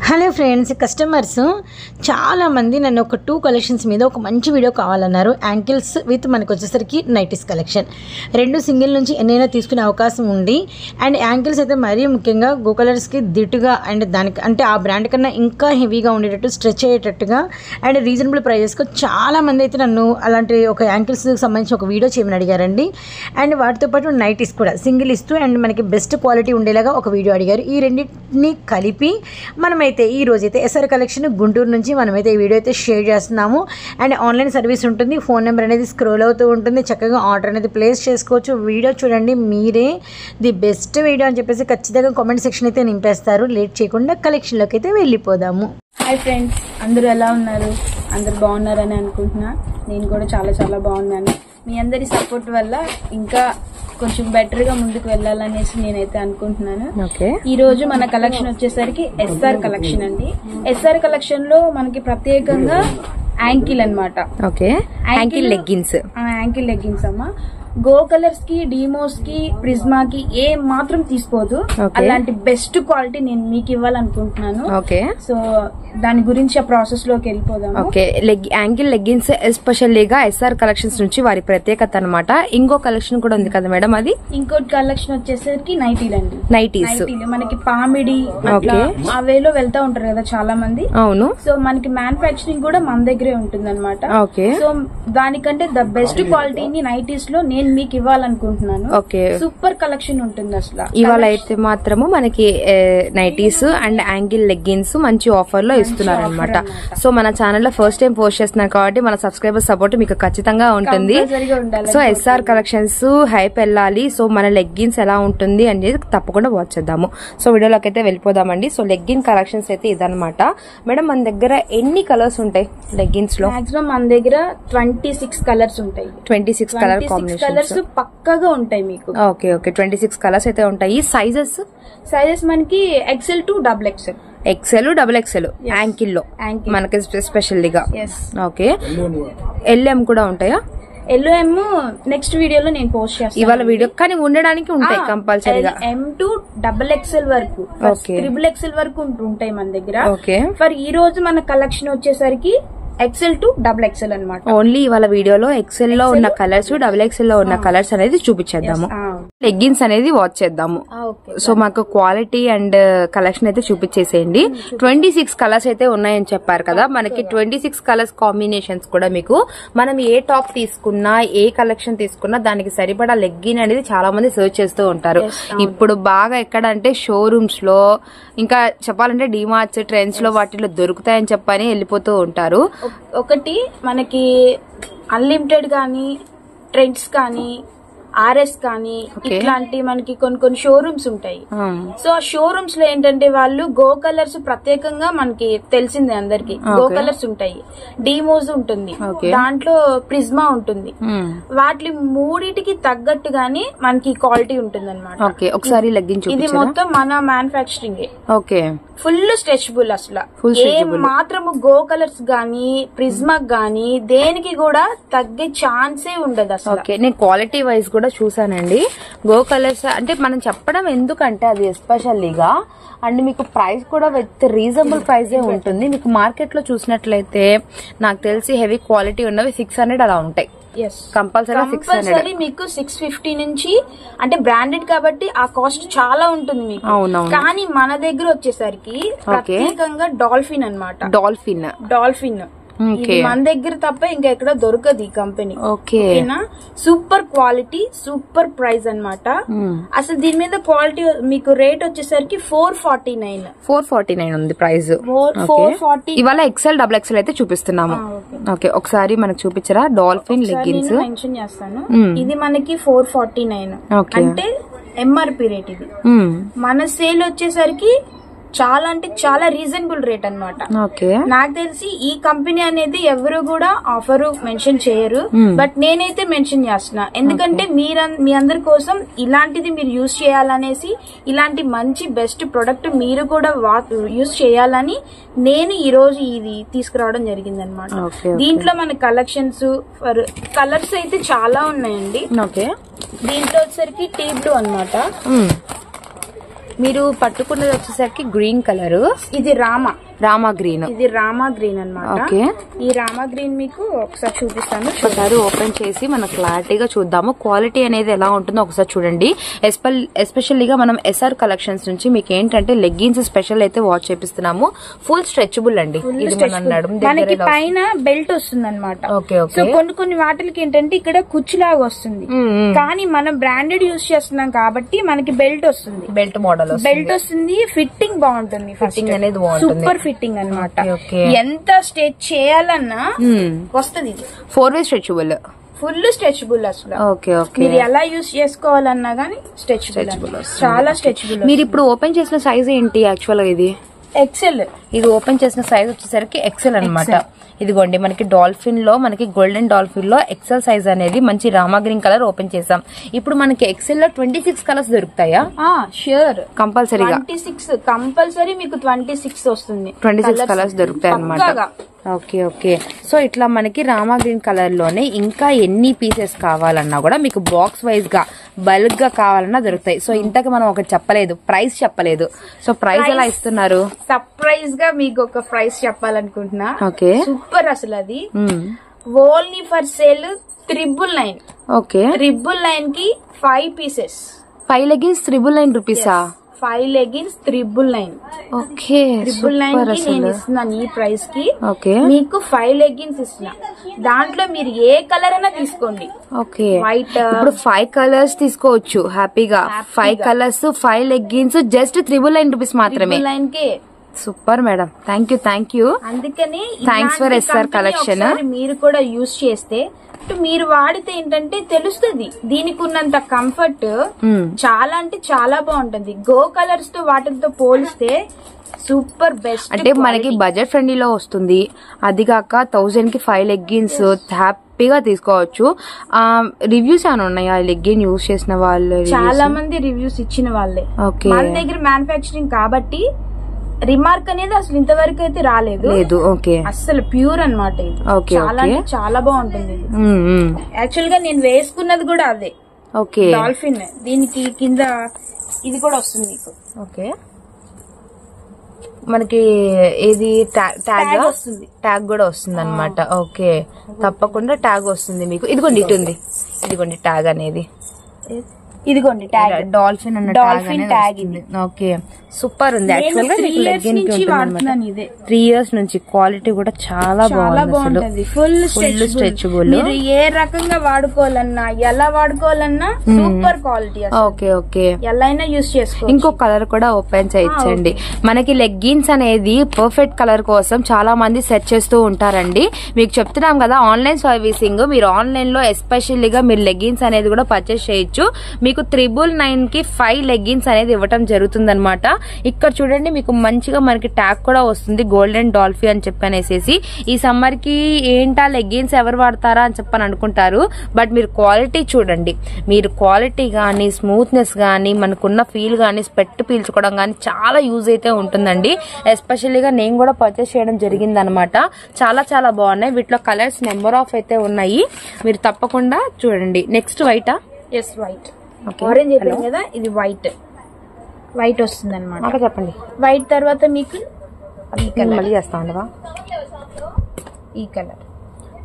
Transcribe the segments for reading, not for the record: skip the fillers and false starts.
Hello friends, customers చాలామంది నన్ను ఒక 2 కలెక్షన్స్ మీద ఒక మంచి వీడియో కావాలన్నారు. యాంకిల్స్ విత్ మనకు వచ్చేసరికి నైటీస్ కలెక్షన్ 2 సింగిల్ నుంచి ఎన్నైనా తీసుకునే అవకాశం ఉంది. అండ్ యాంకిల్స్ అయితే మరీ ముఖ్యంగా గో కలర్స్కి దిట్టుగా అండ్ దానికి అంటే ఆ బ్రాండ్ కన్నా ఇంకా హెవీగా ఉండేటట్టు స్ట్రెచ్ అయ్యేటట్టుగా అండ్ రీజనబుల్ ప్రైజెస్కి చాలామంది అయితే నన్ను అలాంటి ఒక యాంకిల్స్కి సంబంధించి ఒక వీడియో చేయమని అడిగారండి. అండ్ వాటితో పాటు నైటీస్ కూడా సింగిల్ ఇస్తూ అండ్ మనకి బెస్ట్ క్వాలిటీ ఉండేలాగా ఒక వీడియో అడిగారు. ఈ రెండింటిని కలిపి మనమైతే ఈ రోజైతే ఎస్ఆర్ కలెక్షన్ గుంటూరు నుంచి మనమైతే ఈ వీడియో అయితే షేర్ చేస్తున్నాము. అండ్ ఆన్లైన్ సర్వీస్ ఉంటుంది. ఫోన్ నెంబర్ అనేది స్క్రోల్ అవుతూ ఉంటుంది. చక్కగా ఆర్డర్ అనేది ప్లేస్ చేసుకోవచ్చు. వీడియో చూడండి, మీరే ది బెస్ట్ వీడియో అని చెప్పేసి ఖచ్చితంగా కామెంట్ సెక్షన్ అయితే నింపేస్తారు. లేట్ చేయకుండా కలెక్షన్లోకి అయితే వెళ్ళిపోదాము. హాయ్ ఫ్రెండ్స్, అందరూ ఎలా ఉన్నారు? అందరు బాగున్నారని అనుకుంటున్నా. నేను కూడా చాలా చాలా బాగున్నాను. మీ అందరి సపోర్ట్ వల్ల ఇంకా కొంచెం బెటర్ గా ముందుకు వెళ్ళాలనేసి నేనైతే అనుకుంటున్నాను. ఈ రోజు మన కలెక్షన్ వచ్చేసరికి ఎస్ఆర్ కలెక్షన్ అండి. ఎస్ఆర్ కలెక్షన్ లో మనకి ప్రత్యేకంగా యాంకిల్ అన్నమాట. యాంకిల్ లెగ్గిన్స్ అమ్మా. గో కలర్స్ కి, డీమోస్ కి, ప్రిజ్మా కి ఏ మాత్రం తీసుకోదు. అలాంటి బెస్ట్ క్వాలిటీ నేను మీకు ఇవ్వాలనుకుంటున్నాను. సో దాని గురించి ఆ ప్రాసెస్ లోకి వెళ్ళిపోదాం. యాంకిల్ లెగ్గిన్స్ ఎస్పెషల్లీగా ఎస్ఆర్ కలెక్షన్స్ నుంచి వారి ప్రత్యేకత అన్నమాట. ఇంకో కలెక్షన్ కూడా ఉంది కదా మేడం, అది ఇంకోటి కలెక్షన్ వచ్చేసరికి నైటీలు అండి. నైటీస్ మనకి పామిడి ఆ వేలో వెళ్తా ఉంటారు కదా చాలా మంది. అవును. సో మనకి మ్యానుఫాక్చరింగ్ కూడా మన దగ్గరే ఉంటుంది అనమాట. సో దానికంటే ద బెస్ట్ క్వాలిటీని నైటీస్ లో నేను మీకు ఇవ్వాలనుకుంటున్నాను. సూపర్ కలెక్షన్ ఉంటుంది అసలు. ఇవాళ అయితే మాత్రము మనకి నైటీస్ అండ్ యాంకిల్ లెగ్గిన్స్ మంచి ఆఫర్ లో ఇస్తున్నారు అనమాట. సో మన ఛానల్ లో ఫస్ట్ టైం పోస్ట్ చేస్తున్నారు కాబట్టి మన సబ్స్క్రైబర్ సపోర్ట్ మీకు ఖచ్చితంగా ఉంటుంది. సో ఎస్ఆర్ కలెక్షన్స్ హైప్ వెళ్ళాలి. సో మన లెగ్గిన్స్ ఎలా ఉంటుంది అనేది తప్పకుండా వాచ్ చేద్దాము. సో వీడియోలోకి అయితే వెళ్ళిపోదామండి. సో లెగ్గిన్ కలెక్షన్స్ అయితే ఇదనమాట. మేడం మన దగ్గర ఎన్ని కలర్స్ ఉంటాయి లెగ్గిన్స్ లో? మాక్సిమం మన దగ్గర 26 కలర్స్ ఉంటాయి. 26 కలర్ కాంబినేషన్ కలర్స్ పక్కగా ఉంటాయి మీకు. 26 కలర్స్ అయితే ఉంటాయి. సైజెస్ మనకి XL to XXL. XL, XXL ankle లో మనకి స్పెషల్లీగా. LM కూడా ఉంటాయా? LM నెక్స్ట్ వీడియోలో నేను పోస్ట్ చేస్తాను. ఇవాళ వీడియో కానీ ఉండడానికి ఉంటాయి కంపల్సరీగా. M to XXL వరకు, XXL వరకు ఉంటాయి మన దగ్గర. ఫర్ ఈ రోజు మన కలెక్షన్ వచ్చేసరికి XL to XXL అనమాట. ఓన్లీ ఇవాళ వీడియోలో XL లో ఉన్న కలర్స్, XXL లో ఉన్న కలర్స్ అనేది చూపించేద్దాము. లెగ్గిన్స్ అనేది వాచ్ చేద్దాము. సో మాకు క్వాలిటీ అండ్ కలెక్షన్ అయితే చూపించేసేయండి. 26 కలర్స్ అయితే ఉన్నాయని చెప్పారు కదా. మనకి 26 కలర్స్ కాంబినేషన్స్ కూడా మీకు మనం ఏ టాప్ తీసుకున్నా, ఏ కలెక్షన్ తీసుకున్నా దానికి సరిపడా లెగ్గిన్ అనేది చాలా మంది సర్చ్ చేస్తూ ఉంటారు. ఇప్పుడు బాగా ఎక్కడంటే షోరూమ్స్ లో, ఇంకా చెప్పాలంటే డిమార్ట్స్, ట్రెండ్స్ లో వాటిలో దొరుకుతాయని చెప్పని వెళ్ళిపోతూ ఉంటారు. ఒకటి మనకి అన్లిమిటెడ్ కానీ, ట్రెండ్స్ కానీ, RS కానీ ఇట్లాంటి మనకి కొన్ని షోరూమ్స్ ఉంటాయి. సో ఆ షోరూమ్స్ లో ఏంటంటే వాళ్ళు గో కలర్స్ ప్రత్యేకంగా మనకి తెలిసిందే అందరికి. గో కలర్స్ ఉంటాయి, డీమోస్ ఉంటుంది, దాంట్లో ప్రిజ్మా ఉంటుంది. వాటి మూడిటికి తగ్గట్టుగానే మనకి క్వాలిటీ ఉంటుంది అనమాట. ఒకసారి లెగ్గిన్ ఇది మొత్తం మన మ్యానుఫాక్చరింగ్. ఫుల్ స్ట్రెచబుల్ అసలు. ఏ మాత్రము గో కలర్స్ గానీ, ప్రిజ్మా గానీ దేనికి కూడా తగ్గే ఛాన్సే ఉండదు అసలు. నేను క్వాలిటీ వైజ్ కూడా చూసానండి. గో కలర్స్ అంటే మనం చెప్పడం ఎందుకంటే అది ఎస్పెషల్లీగా అండ్ మీకు ప్రైస్ కూడా విత్ రీజనబుల్ ప్రైజే ఉంటుంది. మీకు మార్కెట్ లో చూసినట్లయితే నాకు తెలిసి హెవీ క్వాలిటీ ఉన్నవి 600 అలా ఉంటాయి. కంపల్సరీ మీకు 650 నుంచి, అంటే బ్రాండెడ్ కాబట్టి ఆ కాస్ట్ చాలా ఉంటుంది మీకు. కానీ మన దగ్గర వచ్చేసరికి ప్రత్యేకంగా డాల్ఫిన్ అన్నమాట. డాల్ఫిన్ మన దగ్గర తప్ప ఇంకా ఎక్కడ దొరకదు ఈ కంపెనీ. ఓకేనా? సూపర్ క్వాలిటీ, సూపర్ ప్రైస్ అన్నమాట. అసలు దీని మీద క్వాలిటీ మీకు రేట్ వచ్చేసరికి 449 ఉంది ప్రైస్. 440. ఇవాళ XL, XXL అయితే చూపిస్తున్నాము. ఒకసారి మనకు చూపించరా డాల్ఫిన్ లెగ్గిన్స్? మెన్షన్ చేస్తాను. ఇది మనకి 449 అంటే MRP రేట్. ఇది మన సేల్ వచ్చేసరికి చాలా అంటే చాలా రీజనబుల్ రేట్ అన్నమాట. నాకు తెలిసి ఈ కంపెనీ అనేది ఎవరు కూడా ఆఫర్ మెన్షన్ చేయరు, బట్ నేనైతే మెన్షన్ చేస్తున్నా. ఎందుకంటే మీ అందరి కోసం ఇలాంటిది మీరు యూజ్ చేయాలనేసి, ఇలాంటి మంచి బెస్ట్ ప్రొడక్ట్ మీరు కూడా యూజ్ చేయాలని నేను ఈ రోజు ఇది తీసుకురావడం జరిగింది అనమాట. దీంట్లో మన కలర్స్ అయితే చాలా ఉన్నాయండి. దీంట్లో వచ్చేసరికి టీ బ్లూ అనమాట. మీరు పట్టుకున్నది వచ్చేసరికి గ్రీన్ కలర్, ఇది రామా గ్రీన్, ఇది రామా గ్రీన్ అన్నమాట. ఓకే, ఈ రామా గ్రీన్ మీకు ఒకసారి చూపిస్తాను. ఒకసారి ఓపెన్ చేసి మనం క్లారిటీగా చూద్దాము. క్వాలిటీ అనేది ఎలా ఉంటుందో ఒకసారి చూడండి. ఎస్పెషల్లీగా మనం ఎస్ఆర్ కలెక్షన్స్ నుంచి మీకు ఏంటంటే లెగ్గిన్స్ స్పెషల్ అయితే వాచ్ చేపిస్తున్నాము. ఫుల్ స్ట్రెచబుల్ అండి. ఇది మనకి పైన బెల్ట్ వస్తుంది అనమాట. సో కొన్ని వాటికి ఏంటంటే ఇక్కడ కుచ్చులాగా వస్తుంది, కానీ మనం బ్రాండెడ్ యూజ్ చేస్తున్నాం కాబట్టి మనకి బెల్ట్ వస్తుంది, బెల్ట్ మోడల్ బెల్ట్ వస్తుంది. ఫిట్టింగ్ బాగుంటుంది, ఫిట్టింగ్ అనేది సూపర్ ఫిట్టింగ్ అనమాట. ఎంత స్ట్రెచ్ చేయాలన్నా వస్తుంది. 4-way స్ట్రెచబుల్, ఫుల్ స్ట్రెచబుల్ అసలు. ఓకే ఓకే, మీరు ఎలా యూజ్ చేసుకోవాలన్నా గానీ స్ట్రెచబుల్, చాలా స్ట్రెచబుల్. మీరు ఇప్పుడు ఓపెన్ చేసిన సైజ్ ఏంటి యాక్చువల్ గా? ఇది ఎక్సెల్. ఇది ఓపెన్ చేసిన సైజ్ వచ్చేసరికి ఎక్సెల్ అన్నమాట. ఇదిగోండి మనకి డాల్ఫిన్ లో, మనకి గోల్డెన్ డాల్ఫిన్ లో ఎక్సెల్ సైజ్ అనేది మంచి రామా గ్రీన్ కలర్ ఓపెన్ చేసాం. ఇప్పుడు మనకి ఎక్సెల్ లో 26 కలర్స్ దొరుకుతాయా? ష్యూర్, కంపల్సరీగా 26 కంపల్సరీ మీకు 26 వస్తుంది. 26 కలర్స్ దొరుకుతాయి అన్నమాట. ఓకే ఓకే, సో ఇట్లా మనకి రామా గ్రీన్ కలర్ లోనే ఇంకా ఎన్ని పీసెస్ కావాలన్నా కూడా మీకు బాక్స్ వైజ్ గా బల్క్ గా కావాలన్నా దొరుకుతాయి. సో ఇంతకు మనం ఒకటి చెప్పలేదు, ప్రైస్ చెప్పలేదు. సో ప్రైస్ ఎలా ఇస్తున్నారు? సర్ప్రైజ్ గా మీకు ఒక ప్రైస్ చెప్పాలనుకుంటున్నా. ఓకే, సూపర్ అసలు. అది ఓన్లీ ఫర్ సేల్ 999. ఓకే, 999 కి 5 పీసెస్, 5 లెగ్గిన్స్ 999 రూపీసా? 5 లెగ్గిన్స్ 999. ఓకే, 999 కి నేను ఇస్తున్నాను ఈ ప్రైస్ కి. ఓకే, మీకు 5 లెగ్గిన్స్ ఇస్తున్నా. దాంట్లో మీరు ఏ కలర్ అయినా తీసుకోండి. Okay, white. ఇప్పుడు 5 కలర్స్ తీసుకోవచ్చు హ్యాపీగా. 5 కలర్స్ 5 లెగ్గిన్స్ జస్ట్ 999 రూపీస్ మాత్రమే. 999 కే. Super madam, thank you. అందుకని థ్యాంక్స్ ఫర్ ఎస్ఆర్ కలెక్షన్. మీరు కూడా యూజ్ చేస్తే మీరు వాడితే ఏంటంటే తెలుస్తుంది దీనికి ఉన్నంత కంఫర్ట్. చాలా అంటే చాలా బాగుంటుంది. గో కలర్స్ తో వాటితో పోలిస్తే సూపర్ బెస్ట్. అంటే మనకి బడ్జెట్ ఫ్రెండ్లీలో వస్తుంది. అది కాక 1000 కి 5 లెగ్గిన్స్ హ్యాపీగా తీసుకోవచ్చు. రివ్యూస్ ఏమైనా ఉన్నాయా లెగ్గిన్ యూజ్ చేసిన వాళ్ళు? చాలా మంది రివ్యూస్ ఇచ్చిన వాళ్ళే. మన దగ్గర మ్యానుఫ్యాక్చరింగ్ కాబట్టి రిమార్క్ అనేది అసలు ఇంతవరకు అయితే రాలేదు. ఓకే, అసలు ప్యూర్ అనమాట. చాలా అంటే చాలా బాగుంటుంది. యాక్చువల్ గా నేను వేసుకున్నది కూడా అదే. Okay, dolphin. దీనికి కింద ఇది కూడా వస్తుంది మీకు. ఓకే, మనకి ఏది ట్యాగ్ వస్తుంది, ట్యాగ్ కూడా వస్తుంది అనమాట. ఓకే, తప్పకుండా ట్యాగ్ వస్తుంది మీకు. ఇదిగోండి ఇటు ఉంది, ఇదిగోండి ట్యాగ్ అనేది. ఇదిగోండి ట్యాగ్, డాల్ఫిన్ అన్న డాల్ఫిన్ ట్యాగ్. ఓకే, సూపర్ ఉంది. యాక్చువల్ గా 3 ఇయర్స్ నుంచి క్వాలిటీ కూడా చాలా బాగుంటుంది. Full stretchable. మీరు ఏ రకంగా వాడుకోవాలన్నా, ఎలా వాడుకోవాలన్నా సూపర్ క్వాలిటీ. ఓకే ఓకే, ఎలా అయినా యూజ్ చేసుకో. ఇంకో కలర్ కూడా ఓపెన్ చేయించండి. మనకి లెగ్గిన్స్ అనేది పర్ఫెక్ట్ కలర్ కోసం చాలా మంది సెర్చ్ చేస్తూ ఉంటారండి. మీకు చెప్తున్నాం కదా ఆన్లైన్ సర్వీసింగ్. మీరు ఆన్లైన్ లో ఎస్పెషల్లీగా మీరు లెగ్గిన్స్ అనేది కూడా పర్చేస్ చేయొచ్చు. మీకు 999 కి 5 లెగ్గిన్స్ అనేది ఇవ్వటం జరుగుతుంది అనమాట. ఇక్కడ చూడండి మీకు మంచిగా మనకి ట్యాగ్ కూడా వస్తుంది, గోల్డెన్ డాల్ఫిన్ అని చెప్పనేసేసి. ఈ సమ్మర్ కి ఏంటా లెగ్గిన్స్ ఎవరు వాడతారా అని చెప్పని అనుకుంటారు. బట్ మీరు క్వాలిటీ చూడండి. మీరు క్వాలిటీ గానీ, స్మూత్నెస్ గానీ, మనకున్న ఫీల్ గానీ, స్పెట్ పీల్చుకోవడం గానీ చాలా యూజ్ అయితే ఉంటుందండి. ఎస్పెషల్లీగా నేను కూడా పర్చేస్ చేయడం జరిగింది అనమాట. చాలా చాలా బాగున్నాయి. వీటిలో కలర్స్ నెంబర్ ఆఫ్ అయితే ఉన్నాయి. మీరు తప్పకుండా చూడండి. నెక్స్ట్ వైటా? Yes, white. ఆరెంజ్ అయిపోయింది కదా, ఇది వైట్ వస్తుంది అనమాట. చెప్పండి. వైట్ తర్వాత మీకు మళ్ళీ చేస్తా ఉండవా? ఈ కలర్.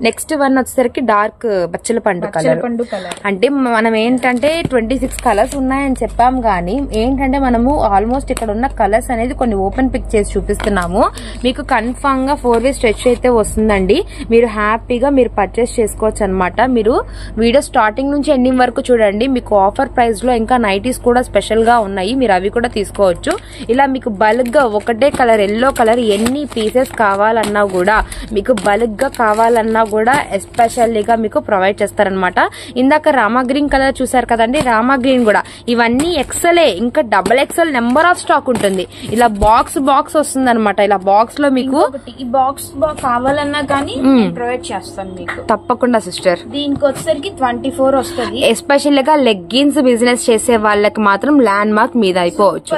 నెక్స్ట్ వన్ వచ్చేసరికి డార్క్ బచ్చల పండు కలర్. అంటే మనం ఏంటంటే 26 కలర్స్ ఉన్నాయని చెప్పాం గానీ ఏంటంటే మనము ఆల్మోస్ట్ ఇక్కడ ఉన్న కలర్స్ అనేది కొన్ని ఓపెన్ పిక్ చేసి చూపిస్తున్నాము. మీకు కన్ఫామ్ గా 4-way స్ట్రెచ్ అయితే వస్తుందండి. మీరు హ్యాపీగా మీరు పర్చేస్ చేసుకోవచ్చు అనమాట. మీరు వీడియో స్టార్టింగ్ నుంచి ఎండింగ్ వరకు చూడండి. మీకు ఆఫర్ ప్రైస్ లో ఇంకా నైటీస్ కూడా స్పెషల్ గా ఉన్నాయి. మీరు అవి కూడా తీసుకోవచ్చు. ఇలా మీకు బల్క్ గా ఒకటే కలర్, ఎల్లో కలర్ ఎన్ని పీసెస్ కావాలన్నా కూడా, మీకు బల్క్ గా కావాలన్నా కూడా ఎస్పెషల్లీగా మీకు ప్రొవైడ్ చేస్తారనమాట. ఇందాక రామా గ్రీన్ కలర్ చూసారు కదండి, రామా గ్రీన్ కూడా ఇవన్నీ ఎక్సెలే. ఇంకా XXL నెంబర్ ఆఫ్ స్టాక్ ఉంటుంది. ఇలా బాక్స్ వస్తుంది అనమాట. ఇలా బాక్స్ లో మీకు ఈ బాక్స్ కావాలన్నా కానీ ప్రొవైడ్ చేస్తాను మీకు తప్పకుండా సిస్టర్. దీనికి వచ్చేసరికి 24 వస్తుంది. ఎస్పెషల్లీగా లెగ్గిన్స్ బిజినెస్ చేసే వాళ్ళకి మాత్రం ల్యాండ్ మార్క్ మీద అయిపోవచ్చు.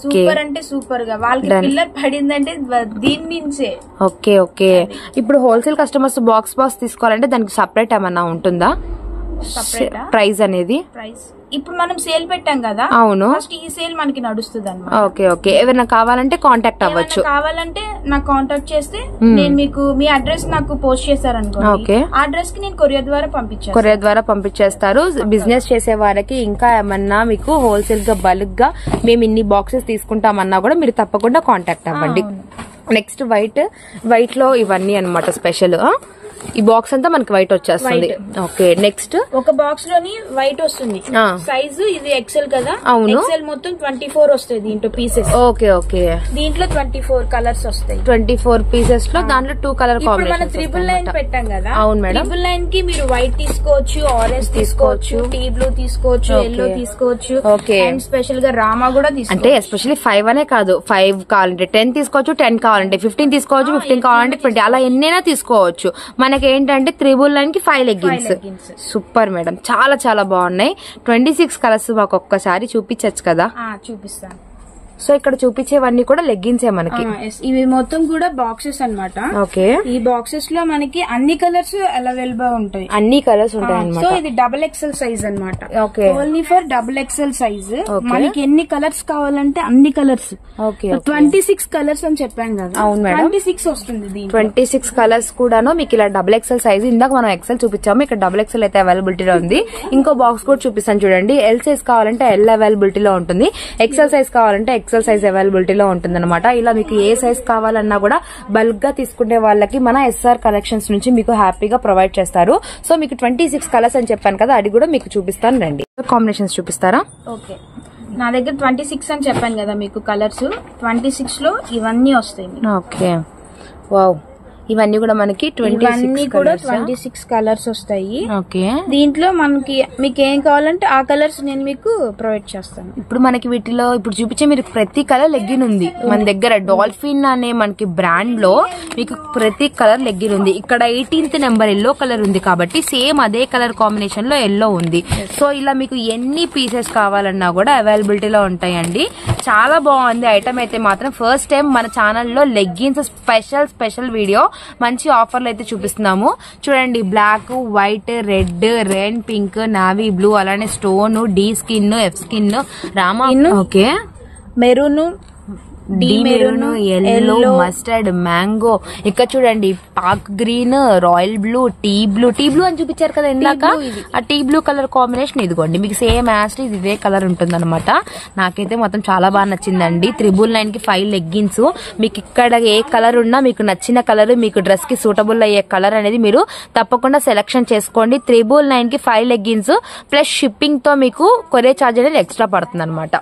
సూపర్ అంటే సూపర్ గా వాళ్ళకి పిల్లర్ పడిందంటే దీని నుంచే. ఓకే ఓకే, ఇప్పుడు హోల్సేల్ కస్టమర్స్ బాక్స్ తీసుకోవాలంటే దానికి సపరేట్ ఏమన్నా ఉంటుందా ప్రైస్ అనేది? ప్రైస్ ఇప్పుడు మనం సేల్ పెట్టాం కదా, అవును, ఫస్ట్ ఈ సేల్ మనకి నడుస్తుంది అన్నమాట. Okay okay. ఎవరైనా కావాలంటే కాంటాక్ట్ అవ్వచ్చు. కావాలంటే నాకు కాంటాక్ట్ చేస్తే నేను మీకు మీ అడ్రస్ నాకు పోస్ట్ చేశారనుకో, ఆ అడ్రస్ కి నేను కొరియర్ ద్వారా పంపించాను. కొరియర్ ద్వారా పంపించేస్తారు. బిజినెస్ చేసే వారికి ఇంకా ఏమన్నా మీకు హోల్సేల్ గా బల్క్ గా మేము ఇన్ని బాక్సెస్ తీసుకుంటామన్నా కూడా మీరు తప్పకుండా కాంటాక్ట్ అవ్వండి. నెక్స్ట్ వైట్ లో ఇవన్నీ అన్నమాట స్పెషల్. ఈ బాక్స్ అంతా మనకి వైట్ వచ్చేస్తుంది. ఓకే, నెక్స్ట్ ఒక బాక్స్ లోని వైట్ వస్తుంది. సైజు ఇది ఎక్సెల్ కదా, అవును, ఎక్సెల్ మొత్తం 24 వస్తాయి దీంట్లో పీసెస్. ఓకే ఓకే, దీంట్లో 24 కలర్స్ వస్తాయి. 24 పీసెస్ లో దాంట్లో 2 కలర్ ఇప్పుడు మనం 999 పెట్టాం కదా. అవును మేడం. 999 కి మీరు వైట్ తీసుకోవచ్చు, ఆరెంజ్ తీసుకోవచ్చు, టీ బ్లూ తీసుకోవచ్చు, ఎల్లో తీసుకోవచ్చు. ఓకే, అండ్ స్పెషల్ గా రామా కూడా తీసుకోవచ్చు. అంటే ఎస్పెషల్లీ 5 అనే కాదు, 5 కావాలంటే 10 తీసుకోవచ్చు, 10 కావాలంటే 15 తీసుకోవచ్చు, 15 కావాలంటే 20, అలా ఎన్నైనా తీసుకోవచ్చు. మనకి ఏంటంటే 999 కి 5 లెగ్గిన్స్. సూపర్ మేడం, చాలా చాలా బాగున్నాయి. 26 కలర్స్ మాకు ఒక్కసారి చూపించచ్చు కదా? చూపిస్తాను. సో ఇక్కడ చూపించేవన్నీ కూడా లెగ్గిన్సే మనకి. ఇవి మొత్తం కూడా బాక్సెస్ అన్నమాట. ఓకే, ఈ బాక్సెస్ లో మనకి అన్ని కలర్స్ అవైలబుల్ ఉంటాయి. అన్ని కలర్స్ ఉంటాయి అన్నమాట. సో ఇది డబుల్ ఎక్సెల్ సైజ్ అన్నమాట. Okay, only for double XL size. మనకి ఎన్ని కలర్స్ కావాలంటే అన్ని కలర్స్. ఓకే, 26 కలర్స్ అని చెప్పాను కదా. అవును మేడం, 26 వస్తుంది. 26 కలర్స్ కూడాను మీకు ఇలా డబుల్ ఎక్సెల్ సైజ్. ఇందాక మనం ఎక్సెల్ చూపించాము, ఇక్కడ డబుల్ ఎక్సెల్ అయితే అవైలబిలిటీలో ఉంది. ఇంకో బాక్స్ కూడా చూపిస్తాను చూడండి. ఎల్ సైజ్ కావాలంటే ఎల్ అవైలబిలిటీలో ఉంటుంది, ఎక్సెల్ సైజ్ కావాలంటే ఎక్సెల్ సైజ్ అవైలబిలిటీలో ఉంటుంది అనమాట. ఇలా మీకు ఏ సైజ్ కావాలన్నా కూడా బల్క్ గా తీసుకునే వాళ్ళకి మన ఎస్ఆర్ కలెక్షన్స్ నుంచి మీకు హ్యాపీగా ప్రొవైడ్ చేస్తారు. సో మీకు 26 కలర్స్ అని చెప్పాను కదా, అది కూడా మీకు చూపిస్తాను రండి. కాంబినేషన్స్ చూపిస్తారా? ఓకే, నా దగ్గర 26 అని చెప్పాను కదా మీకు కలర్స్. 26 లో ఇవన్నీ వస్తాయి. ఓకే, వావ్, ఇవన్నీ కూడా మనకి 26 కలర్స్ వస్తాయి. ఓకే, దీంట్లో మనకి మీకు ఏం కావాలంటే ఆ కలర్స్ నేను మీకు ప్రొవైడ్ చేస్తాను. ఇప్పుడు మనకి వీటిలో ఇప్పుడు చూపించే మీరు ప్రతి కలర్ లెగ్గిన్ ఉంది మన దగ్గర. డాల్ఫిన్ అనే మనకి బ్రాండ్ లో మీకు ప్రతి కలర్ లెగ్గిన్ ఉంది. ఇక్కడ 18th నెంబర్ ఎల్లో కలర్ ఉంది కాబట్టి సేమ్ అదే కలర్ కాంబినేషన్ లో ఎల్లో ఉంది. సో ఇలా మీకు ఎన్ని పీసెస్ కావాలన్నా కూడా అవైలబిలిటీలో ఉంటాయండి. చాలా బాగుంది ఐటమ్ అయితే మాత్రం. ఫస్ట్ టైం మన ఛానల్లో లెగ్గిన్స్ స్పెషల్ వీడియో, మంచి ఆఫర్లు అయితే చూపిస్తున్నాము చూడండి. Black, white, red, red, pink, navy blue, అలానే stone, D skin, F skin, రామా, okay, maroon, D maroon, yellow, mustard, mango, ఇక్కడ చూడండి పాక్ green, royal blue, T blue అని చూపించారు కదా ఇందాక. ఆ టీ బ్లూ కలర్ కాంబినేషన్ ఇదిగోండి మీకు సేమ్ యాజ్ ఇదే కలర్ ఉంటుంది అనమాట. నాకైతే మొత్తం చాలా బాగా నచ్చిందండి. 999 కి 5 లెగ్గిన్స్. మీకు ఇక్కడ ఏ కలర్ ఉన్నా మీకు నచ్చిన కలర్, మీకు డ్రెస్ కి సూటబుల్ అయ్యే కలర్ అనేది మీరు తప్పకుండా సెలెక్షన్ చేసుకోండి. 999 కి 5 లెగ్గిన్స్ ప్లస్ షిప్పింగ్ తో మీకు కొరియర్ ఛార్జ్ అనేది ఎక్స్ట్రా పడుతుంది అనమాట.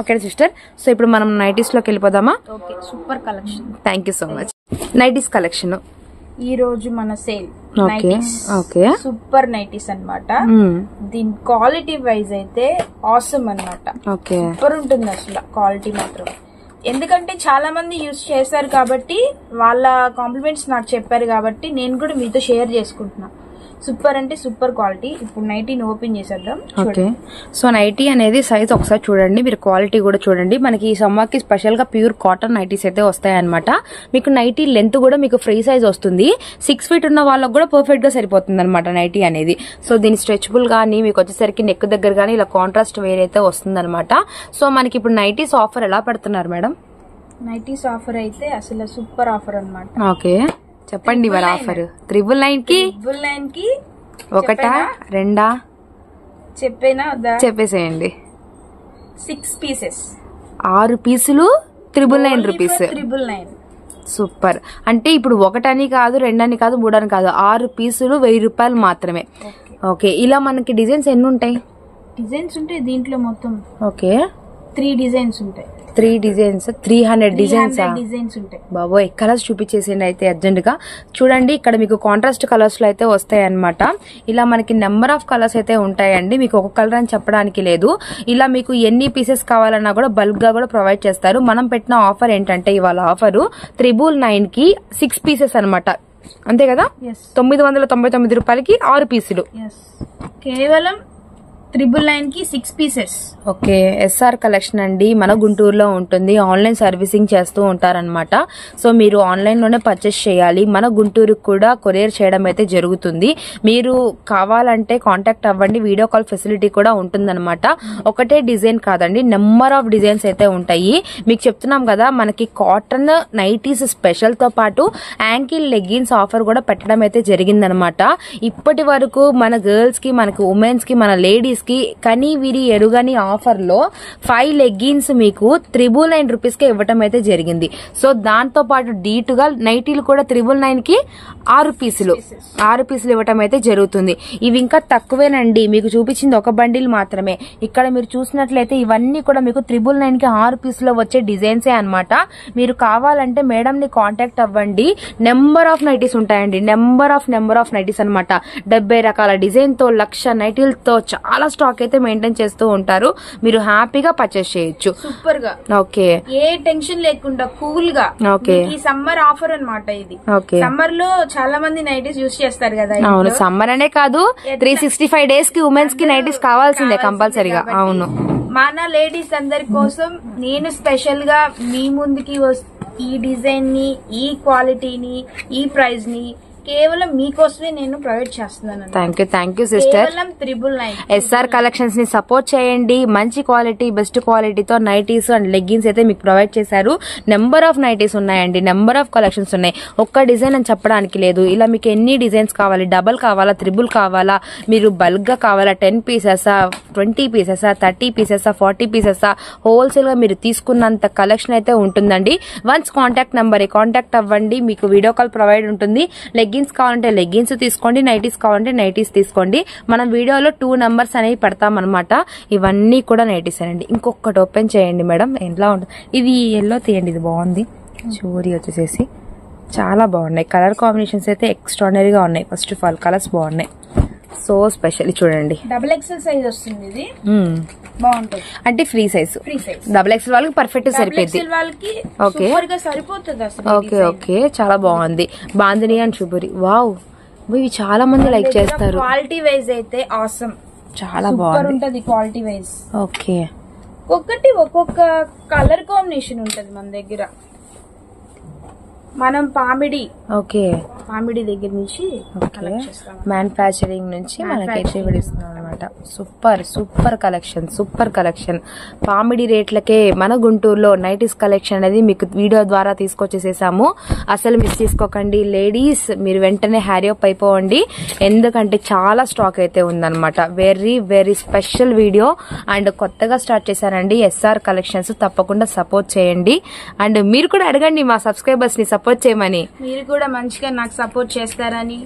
ఓకే సిస్టర్, సో ఇప్పుడు మనం నైటీస్ లోకి వెళ్ళిపోదామా? Okay, super collection. Thank you so much. Nighties collection ఈ రోజు మన సేల్ ఓకే, సూపర్ నైటీస్ అన్నమాట. దీని క్వాలిటీ వైజ్ అయితే ఆసమ్ అన్నమాట. ఓకే, సూపర్ ఉంటుంది అసలు క్వాలిటీ మాత్రం. ఎందుకంటే చాలా మంది యూజ్ చేశారు కాబట్టి వాళ్ళ కాంప్లిమెంట్స్ నాకు చెప్పారు కాబట్టి నేను కూడా మీతో షేర్ చేసుకుంటున్నా. సూపర్ అంటే సూపర్ క్వాలిటీ. ఇప్పుడు నైటీని ఓపెన్ చేసేద్దాం. ఓకే, సో నైటీ అనేది సైజ్ ఒకసారి చూడండి, మీరు క్వాలిటీ కూడా చూడండి. మనకి ఈ సమ్మర్ కి స్పెషల్ గా ప్యూర్ కాటన్ నైటీస్ అయితే వస్తాయన్నమాట. మీకు నైటీ లెంత్ కూడా మీకు ఫ్రీ సైజ్ వస్తుంది. 6 feet ఉన్న వాళ్ళకి కూడా పర్ఫెక్ట్ గా సరిపోతుంది అనమాట నైటీ అనేది. సో దీని స్ట్రెచబుల్ గానీ మీకు వచ్చేసరికి నెక్ దగ్గర గానీ ఇలా కాంట్రాస్ట్ వేర్ అయితే వస్తుంది అనమాట. సో మనకి ఇప్పుడు నైటీస్ ఆఫర్ ఎలా పెడుతున్నారు మేడం? నైటీస్ ఆఫర్ అయితే అసలు సూపర్ ఆఫర్ అన్నమాట. ఓకే, చెప్పండి మరి ఆఫర్. 999 కి ఒకటా రెండా చెప్పేనా? చెప్పేసేయండి. 6 pieces, 6 పీసులు 999 రూపీస్. 999. సూపర్. అంటే ఇప్పుడు ఒకటని కాదు, రెండని కాదు, మూడని కాదు, 6 పీసులు 1000 రూపాయలు మాత్రమే. ఓకే, ఇలా మనకి డిజైన్స్ ఎన్ని ఉంటాయి? డిజైన్స్ ఉంటాయి దీంట్లో మొత్తం. ఓకే, 3 డిజైన్స్ ఉంటాయి. 3 డిజైన్స్, 300 డిజైన్స్ ఉంటాయి బాబోయ్. కలర్స్ చూపించేసేయండి అయితే అర్జెంట్ గా. చూడండి ఇక్కడ మీకు కాంట్రాస్ట్ కలర్స్ లో అయితే వస్తాయి అనమాట. ఇలా మనకి నెంబర్ ఆఫ్ కలర్స్ అయితే ఉంటాయండి. మీకు ఒక కలర్ అని చెప్పడానికి లేదు. ఇలా మీకు ఎన్ని పీసెస్ కావాలన్నా కూడా బల్క్ గా కూడా ప్రొవైడ్ చేస్తారు. మనం పెట్టిన ఆఫర్ ఏంటంటే ఇవాళ ఆఫర్ 999 కి 6 పీసెస్ అనమాట. అంతే కదా, 999 రూపాయలకి 6 పీసులు. కేవలం 999 కి 6 పీసెస్. ఓకే, ఎస్ఆర్ కలెక్షన్ అండి, మన గుంటూరులో ఉంటుంది. ఆన్లైన్ సర్వీసింగ్ చేస్తూ ఉంటారనమాట. సో మీరు ఆన్లైన్ లోనే పర్చేస్ చేయాలి. మన గుంటూరుకు కూడా కొరియర్ చేయడం అయితే జరుగుతుంది. మీరు కావాలంటే కాంటాక్ట్ అవ్వండి. వీడియో కాల్ ఫెసిలిటీ కూడా ఉంటుందన్నమాట. ఒకటే డిజైన్ కాదండి, నెంబర్ ఆఫ్ డిజైన్స్ అయితే ఉంటాయి. మీకు చెప్తున్నాం కదా, మనకి కాటన్ నైటీస్ స్పెషల్ తో పాటు యాంకిల్ లెగ్గిన్స్ ఆఫర్ కూడా పెట్టడం అయితే జరిగిందనమాట. ఇప్పటి వరకు మన గర్ల్స్ కి, మనకి ఉమెన్స్ కి, మన లేడీస్ కి కనీ వీరి ఎరుగని ఆఫర్ లో 5 లెగ్గిన్స్ మీకు 999 రూపీస్ కి ఇవ్వటం అయితే జరిగింది. సో దాంతో పాటు డీటుగా నైటీలు కూడా 999 కి 6 పీసులు ఇవ్వటం అయితే జరుగుతుంది. ఇవి ఇంకా తక్కువేనండి, మీకు చూపించింది ఒక బండిల్ మాత్రమే. ఇక్కడ మీరు చూసినట్లయితే ఇవన్నీ కూడా మీకు 999 కి 6 పీసులో వచ్చే డిజైన్సే అన్నమాట. మీరు కావాలంటే మేడం ని కాంటాక్ట్ అవ్వండి. నెంబర్ ఆఫ్ నైటీస్ ఉంటాయండి, నెంబర్ ఆఫ్ నైటీస్ అనమాట. 70 రకాల డిజైన్ తో 1,00,000 నైటీలతో చాలా స్టాక్ అయితే మెయింటైన్ చేస్తూ ఉంటారు. మీరు హ్యాపీగా పర్చేస్ చేయొచ్చు. సూపర్ గా. ఓకే, ఏ టెన్షన్ లేకుండా కూల్ గా. ఓకే, ఈ సమ్మర్ ఆఫర్ అన్నమాట ఇది. ఓకే, సమ్మర్ లో చాలా మంది నైటీస్ యూస్ చేస్తారు కదా. అవును, సమ్మర్ అనే కాదు 365 డేస్ కి ఉమెన్స్ కి నైటీస్ కావాల్సిందే కంపల్సరీగా. అవును, మన లేడీస్ అందరి కోసం నేను స్పెషల్ గా మీ ముందుకి ఈ డిజైన్ ని, ఈ క్వాలిటీని, ఈ ప్రైస్ ని కేవలం మీకోసమే నేను ప్రొవైడ్ చేస్తున్నాను. Thank you sister. కేవలం 999. ఎస్ఆర్ కలెక్షన్స్ ని సపోర్ట్ చేయండి. మంచి క్వాలిటీ, బెస్ట్ క్వాలిటీతో నైటీస్ అండ్ లెగ్గిన్స్ అయితే మీకు ప్రొవైడ్ చేశారు. నెంబర్ ఆఫ్ నైటీస్ ఉన్నాయండి, నెంబర్ ఆఫ్ కలెక్షన్స్ ఉన్నాయి. ఒక్క డిజైన్ అని చెప్పడానికి లేదు. ఇలా మీకు ఎన్ని డిజైన్స్ కావాలి, డబల్ కావాలా, త్రిబుల్ కావాలా, మీరు బల్క్ గా కావాలా, 10 పీసెసా, 20 పీసెసా, 30 పీసెసా, 40 పీసెసా, హోల్సేల్ గా మీరు తీసుకున్నంత కలెక్షన్ అయితే ఉంటుందండి. వన్స్ కాంటాక్ట్ అవ్వండి. మీకు వీడియో కాల్ ప్రొవైడ్ ఉంటుంది. లెగ్గిన్స్ కావాలంటే లెగ్గిన్స్ తీసుకోండి, నైటీస్ కావాలంటే నైటీస్ తీసుకోండి. మనం వీడియోలో 2 నంబర్స్ అనేవి పెడతాం అనమాట. ఇవన్నీ కూడా నైటీస్ అండి. ఇంకొకటి ఓపెన్ చేయండి మేడం, ఎలా ఉంటుంది. ఇది ఎల్లో తీయండి, ఇది బాగుంది. చూరి వచ్చేసేసి చాలా బాగున్నాయి. కలర్ కాంబినేషన్స్ అయితే ఎక్స్ట్రాడనరీగా ఉన్నాయి. ఫస్ట్ ఆఫ్ ఆల్ కలర్స్ బాగున్నాయి, సో స్పెషల్. చూడండి, XXL సైజ్ వస్తుంది ఇది. బాగుంటుంది అంటే ఫ్రీ సైజ్. XXL వాళ్ళకి పర్ఫెక్ట్ సరిపోద్ది. ఓకే, సరిపోతుంది అసలు. ఓకే, చాలా బాగుంది. బాందిని అండ్ శుభరి, వావ్, ఇవి చాలా మంది లైక్ చేస్తారు. క్వాలిటీ వైజ్ అయితే ఆసమ్, చాలా బాగుంది క్వాలిటీ వైజ్. ఓకే, ఒక్కొక్క కలర్ కాంబినేషన్ ఉంటది మన దగ్గర. మనం పామిడి దగ్గర నుంచి మ్యానుఫ్యాక్చరింగ్ నుంచి మనకైతే విడిస్తున్నాం అనమాట. Super collection. పామిడి రేట్లకే మన గుంటూరులో నైటీస్ కలెక్షన్ అనేది మీకు వీడియో ద్వారా తీసుకొచ్చేసేసాము. అసలు మిస్ చేసుకోకండి లేడీస్, మీరు వెంటనే హ్యారీ అప్ అయిపోవండి. ఎందుకంటే చాలా స్టాక్ అయితే ఉందన్నమాట. వెరీ స్పెషల్ వీడియో అండ్ కొత్తగా స్టార్ట్ చేశారండి ఎస్ఆర్ కలెక్షన్స్. తప్పకుండా సపోర్ట్ చేయండి. అండ్ మీరు కూడా అడగండి మా సబ్స్క్రైబర్స్ ని సపోర్ట్ చేయమని. మీరు కూడా మంచిగా నాకు సపోర్ట్ చేస్తారని,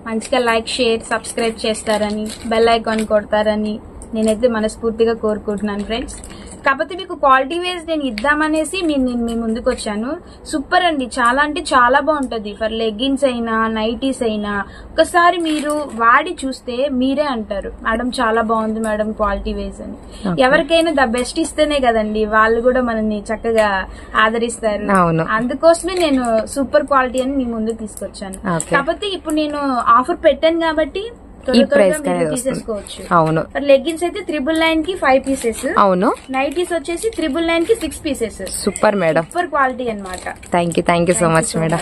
మంచిగా లైక్, షేర్, సబ్స్క్రైబ్ చేస్తారని, బెల్ ఐకాన్ కొడతారని నేనైతే మనస్ఫూర్తిగా కోరుకుంటున్నాను ఫ్రెండ్స్. కాకపోతే మీకు క్వాలిటీ వైజ్ నేను ఇద్దామనేసి నేను మీ ముందుకు వచ్చాను. సూపర్ అండి, చాలా అంటే చాలా బాగుంటది. ఫర్ లెగ్గిన్స్ అయినా, నైటీస్ అయినా ఒకసారి మీరు వాడి చూస్తే మీరే అంటారు, మేడం చాలా బాగుంది మేడం క్వాలిటీ వైజ్ అని. ఎవరికైనా ద బెస్ట్ ఇస్తేనే కదండి వాళ్ళు కూడా మనల్ని చక్కగా ఆదరిస్తారు. అందుకోసమే నేను సూపర్ క్వాలిటీ అని మీ ముందుకు తీసుకొచ్చాను. కాకపోతే ఇప్పుడు నేను ఆఫర్ పెట్టాను కాబట్టి ఈ ప్రైస్ తీసేసుకోవచ్చు. అవును, లెగ్గిన్స్ అయితే 999 కి 5 పీసెస్. అవును, నైటీస్ వచ్చేసి 999 కి 6 pieces. Super madam, super quality అన్నమాట. Thank you so much madam.